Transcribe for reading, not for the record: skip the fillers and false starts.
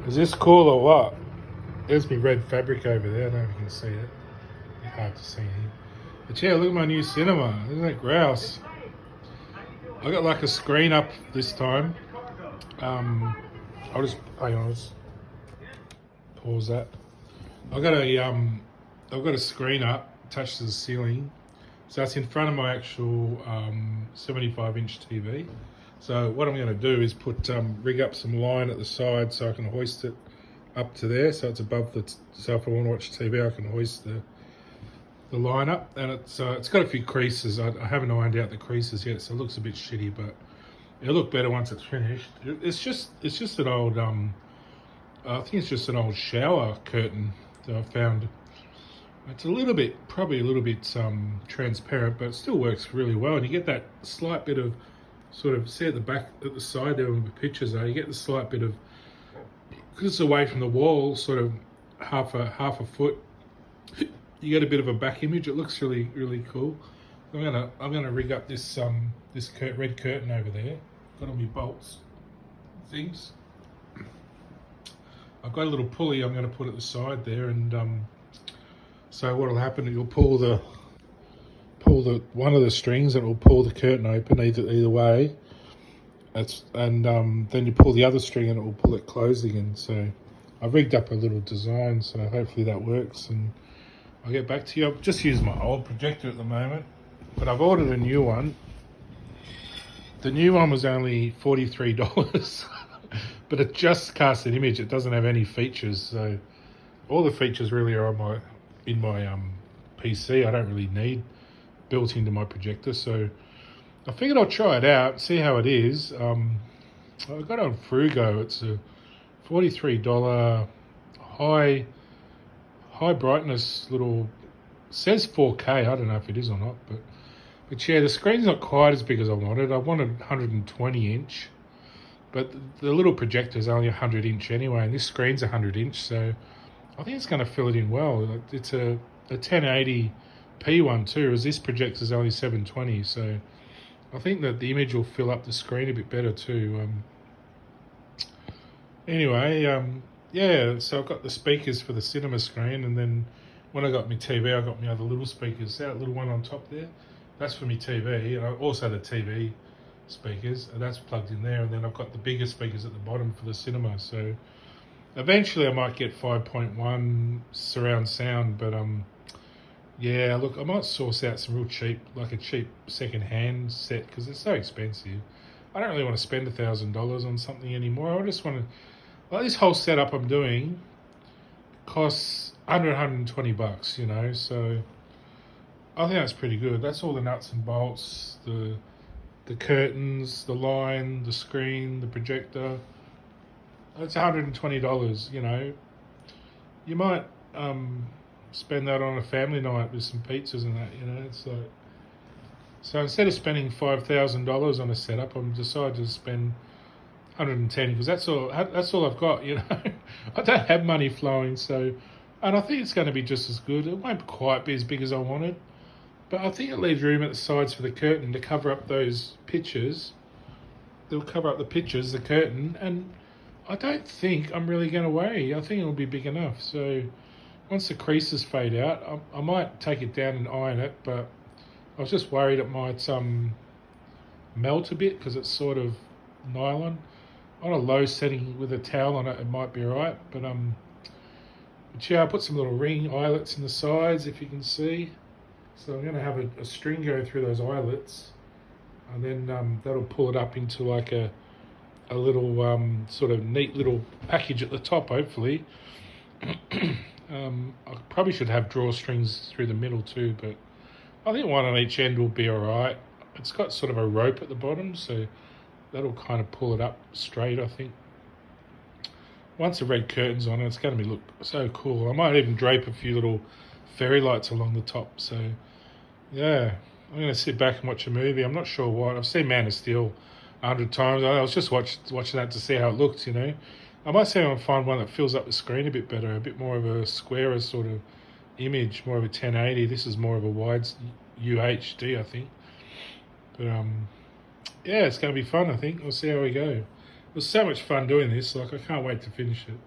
Is this cool or what? There's me red fabric over there. I don't know if you can see it. It's hard to see here. But yeah, look at my new cinema. Isn't that grouse? I got like a screen up this time. I'll just hang on. I'll just pause that. I got a I've got a screen up attached to the ceiling, so that's in front of my actual 75-inch TV. So what I'm going to do is put rig up some line at the side so I can hoist it up to there, so it's above the. So if I want to watch TV, I can hoist the line up, and it's got a few creases. I haven't ironed out the creases yet, so it looks a bit shitty, but it'll look better once it's finished. It's just an old I think it's just an old shower curtain that I found. It's probably a little bit transparent, but it still works really well. And you get that slight bit of sort of, see at the back, at the side there where the pictures are, you get the slight bit of, because it's away from the wall, sort of half a foot. You get a bit of a back image. It looks really cool. I'm gonna rig up this red curtain over there. Got all my bolts, things. I've got a little pulley I'm going to put at the side there, and so what will happen? You'll pull the one of the strings, and it will pull the curtain open either way. Then you pull the other string, and it will pull it closed again. So I've rigged up a little design, so hopefully that works. And I'll get back to you. I've just used my old projector at the moment, but I've ordered a new one. The new one was only $43. But it just casts an image. It doesn't have any features, so all the features really are in my PC. I don't really need built into my projector, so I figured I'll try it out, see how it is. I got it on Frugo. It's a $43 high brightness little. Says 4K. I don't know if it is or not, but yeah, the screen's not quite as big as I wanted. I wanted 120-inch. But the little projector is only 100-inch anyway, and this screen's 100-inch, so I think it's going to fill it in well. It's a 1080p one too, whereas this projector's only 720, so I think that the image will fill up the screen a bit better too. Yeah, so I've got the speakers for the cinema screen, and then when I got my TV, I got my other little speakers. That little one on top there, that's for my TV, and also the TV speakers, and that's plugged in there, and then I've got the bigger speakers at the bottom for the cinema. So eventually I might get 5.1 surround sound, but yeah, look, I might source out some real cheap, like a cheap second-hand set, because it's so expensive. I don't really want to spend $1,000 on something anymore. I just want to, like, this whole setup I'm doing costs under $120, you know, so I think that's pretty good. That's all the nuts and bolts, the curtains, the line, the screen, the projector. It's $120, you know. You might spend that on a family night with some pizzas and that, you know. It's like, so instead of spending $5,000 on a setup, I'm decided to spend 110 because that's all I've got, you know. I don't have money flowing, so, and I think it's going to be just as good. It won't quite be as big as I wanted, but I think it leaves room at the sides for the curtain to cover up those pictures. They'll cover up the pictures, the curtain, and I don't think I'm really going to worry. I think it'll be big enough. So once the creases fade out, I might take it down and iron it, but I was just worried it might melt a bit because it's sort of nylon. On a low setting with a towel on it, it might be alright, but yeah, I put some little ring eyelets in the sides, if you can see. So I'm going to have a string go through those eyelets, and then that'll pull it up into like a little sort of neat little package at the top, hopefully. I probably should have drawstrings through the middle too, but I think one on each end will be alright. It's got sort of a rope at the bottom, so that'll kind of pull it up straight, I think. Once the red curtain's on, it's going to look so cool. I might even drape a few little fairy lights along the top, so yeah, I'm going to sit back and watch a movie. I'm not sure what. I've seen Man of Steel 100 times. I was just watching that to see how it looks, you know. I might see if I can find one that fills up the screen a bit better, a bit more of a squarer sort of image, more of a 1080. This is more of a wide UHD, I think. But yeah, it's going to be fun, I think. We'll see how we go. It was so much fun doing this. Like, I can't wait to finish it.